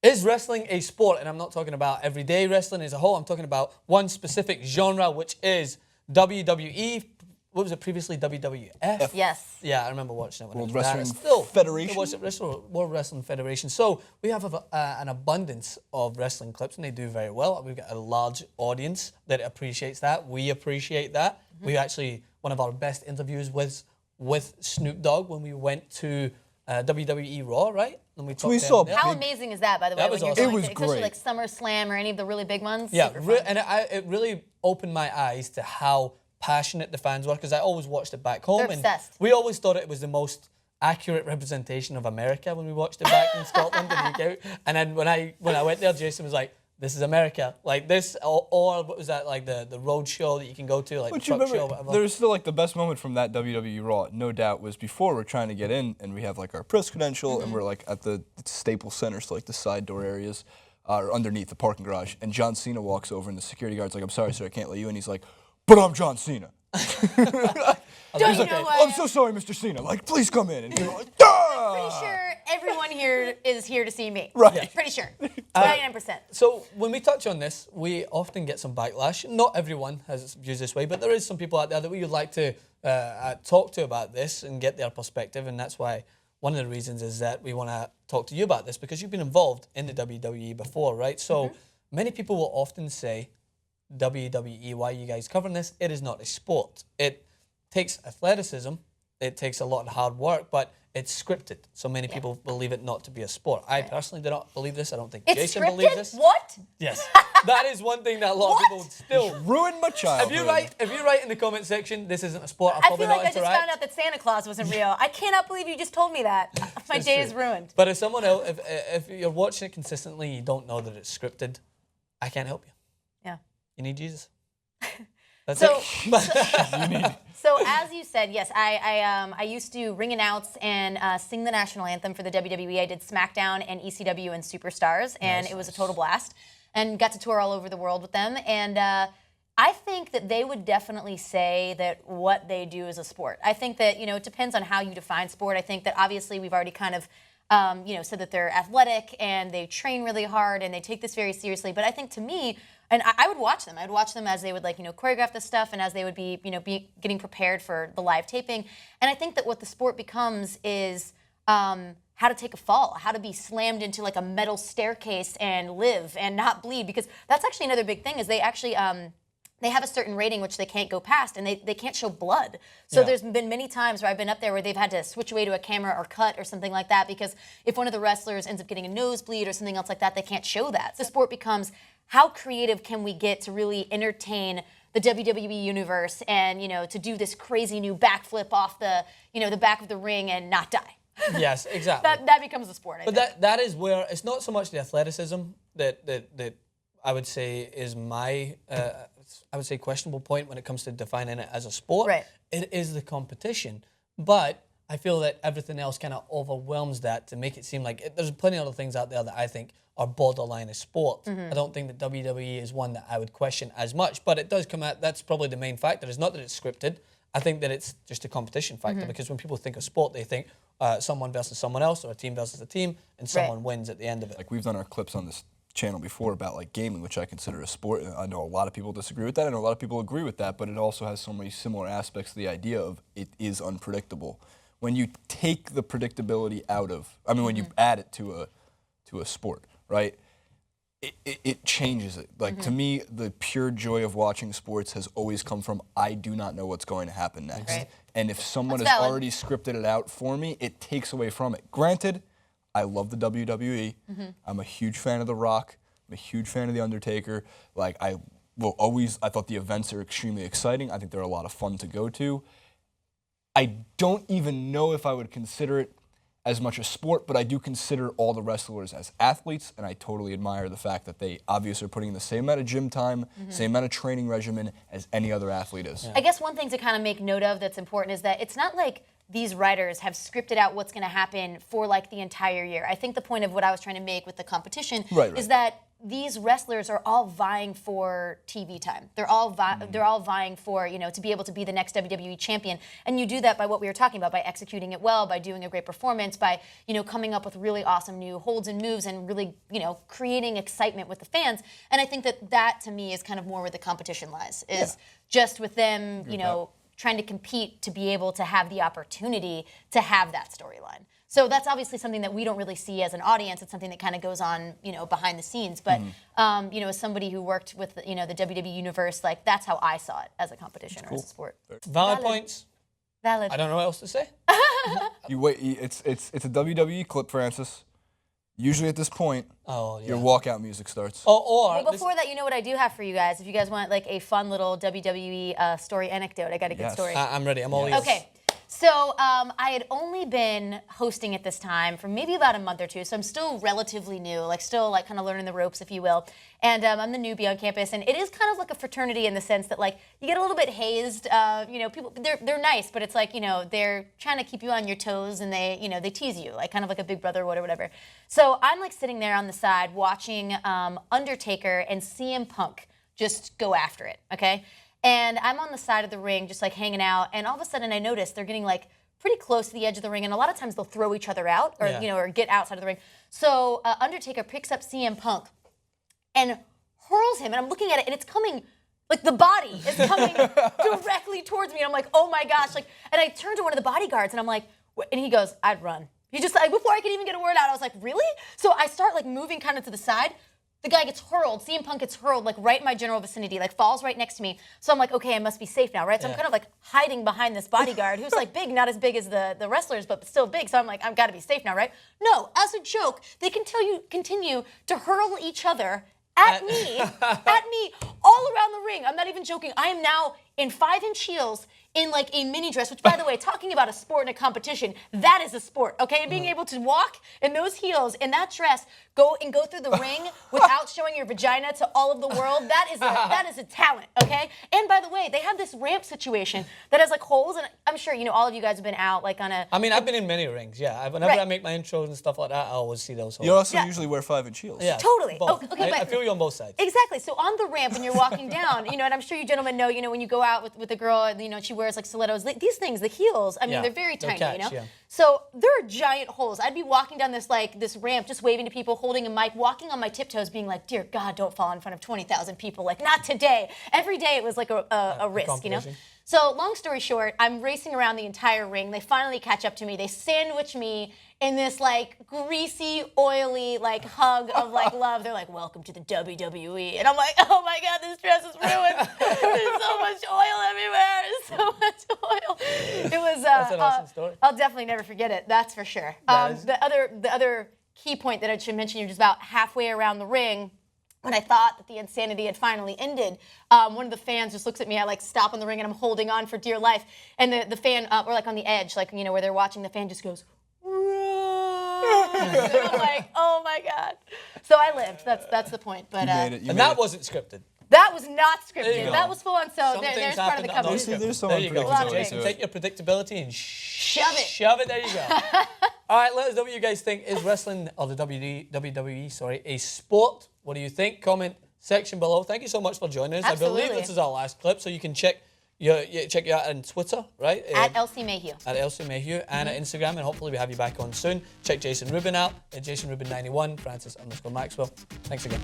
Is wrestling a sport? And I'm not talking about everyday wrestling as a whole. I'm talking about one specific genre, which is WWE. What was it previously? WWF? Yes. Yeah, I remember watching it when World it was Wrestling Federation? It was World Wrestling Federation. So we have an abundance of wrestling clips, and they do very well. We've got a large audience that appreciates that. We appreciate that. We actually, one of our best interviews was with Snoop Dogg when we went to WWE Raw, right? And we talked to him there. How amazing is that, by the way? That was when awesome. you're It was especially great. like SummerSlam or any of the really big ones. Yeah, Super fun. and it really opened my eyes to how passionate the fans were, because I always watched it back home. They're and obsessed. we always thought it was the most accurate representation of America when we watched it back in Scotland and the UK. And then when I went there, Jason was like, "This is America." Like this, or what was that, like the road show that you can go to, like But the you truck show, remember, whatever. there's still like the best moment from that WWE Raw, no doubt, was before we're trying to get in and we have like our press credential and we're like at the Staples Center, so like the side door areas, or underneath the parking garage. And John Cena walks over and the security guard's like, "I'm sorry, sir, I can't let you in." He's like, "But I'm John Cena." Don't you know what? "I'm so sorry, Mr. Cena. Like, please come in." And you're like, Pretty sure everyone here is here to see me. Right. Yeah. Pretty sure. 99%. So when we touch on this, we often get some backlash. Not everyone has views this way, but there is some people out there that we would like to talk to about this and get their perspective, and that's why one of the reasons is that we want to talk to you about this, because you've been involved in the WWE before, right? So many people will often say, WWE, why are you guys covering this? It is not a sport. It takes athleticism, it takes a lot of hard work, but it's scripted. So many people believe it not to be a sport. I personally do not believe this. I don't think It's Jason scripted? believes this. What? Yes. That is one thing that a lot of people still... ruined my childhood. If you write in the comment section, this isn't a sport, I'll I probably feel like not I just interact. found out that Santa Claus wasn't real. I cannot believe you just told me that. My day is ruined. But if someone else, if you're watching it consistently, you don't know that it's scripted, I can't help you. Yeah. You need Jesus. That's So, it. so as you said, yes, I used to ring announce and sing the national anthem for the WWE. I did SmackDown and ECW and Superstars, and it was a total blast. And got to tour all over the world with them. And I think that they would definitely say that what they do is a sport. I think that, it depends on how you define sport. I think that obviously we've already kind of, said that they're athletic and they train really hard and they take this very seriously. But I think to me, and I would watch them. I would watch them as they would choreograph this stuff and as they would be, getting prepared for the live taping. And I think that what the sport becomes is how to take a fall, how to be slammed into like a metal staircase and live and not bleed. Because that's actually another big thing is they actually, they have a certain rating which they can't go past, and they can't show blood. So there's been many times where I've been up there where they've had to switch away to a camera or cut or something like that, because if one of the wrestlers ends up getting a nosebleed or something else like that, they can't show that. So the sport becomes, how creative can we get to really entertain the WWE universe and, to do this crazy new backflip off the, the back of the ring and not die. Yes, exactly. That becomes the sport, I think. That is where it's not so much the athleticism that I would say is my questionable point when it comes to defining it as a sport. Right. It is the competition, but I feel that everything else kind of overwhelms that to make it seem like there's plenty of other things out there that I think are borderline a sport. I don't think that WWE is one that I would question as much, but it does come out. That's probably the main factor. It's not that it's scripted. I think that it's just a competition factor, because when people think of sport, they think someone versus someone else or a team versus a team, and someone wins at the end of it. Like, we've done our clips on this channel before about like gaming, which I consider a sport. I know a lot of people disagree with that. I know a lot of people agree with that, but it also has so many similar aspects to the idea of it is unpredictable. When you take the predictability out of, when you add it to a sport, right? It changes it. Like, to me, the pure joy of watching sports has always come from, I do not know what's going to happen next. Right. And if someone That's has valid. already scripted it out for me, it takes away from it. Granted, I love the WWE. I'm a huge fan of The Rock. I'm a huge fan of The Undertaker. Like, I thought the events are extremely exciting. I think they're a lot of fun to go to. I don't even know if I would consider it as much a sport, but I do consider all the wrestlers as athletes, and I totally admire the fact that they obviously are putting in the same amount of gym time, same amount of training regimen as any other athlete is. I guess one thing to kind of make note of that's important is that it's not like these writers have scripted out what's going to happen for like the entire year. I think the point of what I was trying to make with the competition is that these wrestlers are all vying for TV time. They're all vying for, you know, to be able to be the next WWE champion. And you do that by what we were talking about, by executing it well, by doing a great performance, by, you know, coming up with really awesome new holds and moves and really, you know, creating excitement with the fans. And I think that to me is kind of more where the competition lies, is just with them, you know, trying to compete to be able to have the opportunity to have that storyline. So that's obviously something that we don't really see as an audience. It's something that kind of goes on, you know, behind the scenes. But, you know, as somebody who worked with, you know, the WWE universe, like that's how I saw it as a competition or as a sport. Valid points. Valid. I don't know what else to say. You wait. It's a WWE clip, Francis. Usually at this point, your walkout music starts. Well, before that, you know what I do have for you guys? If you guys want like a fun little WWE story anecdote, I got a good story. I'm ready. I'm all ears. Okay. So I had only been hosting at this time for maybe about a month or two, so I'm still relatively new, like still like kind of learning the ropes, if you will. And I'm the newbie on campus, and it is kind of like a fraternity in the sense that like you get a little bit hazed. You know, people they're nice, but it's like, you know, they're trying to keep you on your toes, and they, you know, they tease you, like kind of like a big brother or whatever. So I'm like sitting there on the side watching Undertaker and CM Punk just go after it. Okay. And I'm on the side of the ring just like hanging out, and all of a sudden I notice they're getting like pretty close to the edge of the ring, and a lot of times they'll throw each other out or you know, or get outside of the ring. So Undertaker picks up CM Punk and hurls him, and I'm looking at it, and it's coming, like the body is coming directly towards me, and I'm like, oh my gosh, like, and I turn to one of the bodyguards, and I'm like, and he goes, I'd run. He just like, before I could even get a word out, I was like, really? So I start like moving kind of to the side. The guy gets hurled, CM Punk gets hurled like right in my general vicinity, like falls right next to me. So I'm like, okay, I must be safe now, right? So I'm kind of like hiding behind this bodyguard who's like big, not as big as the wrestlers, but still big. So I'm like, I've got to be safe now, right? No, as a joke, they continue to hurl each other at me, all around the ring. I'm not even joking. I am now in 5-inch heels in like a mini dress, which by the way, talking about a sport and a competition, that is a sport, okay? And being able to walk in those heels, in that dress, go through the ring without showing your vagina to all of the world, that is a talent, okay? And by the way, they have this ramp situation that has like holes, and I'm sure, you know, all of you guys have been out like on a... I mean, I've been in many rings, yeah. Whenever I make my intros and stuff like that, I always see those holes. You also usually wear 5-inch heels. Yeah, totally. Both. Okay, I feel you on both sides. Exactly. So on the ramp when you're walking down, you know, and I'm sure you gentlemen know, you know, when you go out with a girl, you know, she wears like stilettos, these things, the heels, I mean, they're very tiny, you know? Yeah. So there are giant holes. I'd be walking down this ramp, just waving to people, holding a mic, walking on my tiptoes, being like, dear God, don't fall in front of 20,000 people. Like, not today. Every day it was like a risk, you know? So long story short, I'm racing around the entire ring. They finally catch up to me. They sandwich me in this like greasy, oily like hug of like love. They're like, welcome to the WWE. And I'm like, oh my God, this dress is ruined. There's so much oil everywhere. There's so much oil. It was, that's an awesome story. I'll definitely never forget it. That's for sure. The other key point that I should mention, you're just about halfway around the ring, when I thought that the insanity had finally ended, one of the fans just looks at me. I like stop in the ring and I'm holding on for dear life. And the fan, we're like on the edge, like, you know, where they're watching, the fan just goes, and I'm like, oh my God. So I lived. That's the point. But and that wasn't scripted. That was not scripted. That was full on. So there's part of the cover. There's some there you go. unpredictability. Take your predictability and shove it. Shove it. There you go. All right, let us know what you guys think. Is wrestling or the WWE, a sport? What do you think? Comment section below. Thank you so much for joining us. Absolutely. I believe this is our last clip, so you can check you out on Twitter, right? At LC Mayhew. At LC Mayhew and at Instagram, and hopefully we have you back on soon. Check Jason Rubin out at JasonRubin91, Francis_Maxwell. Thanks again.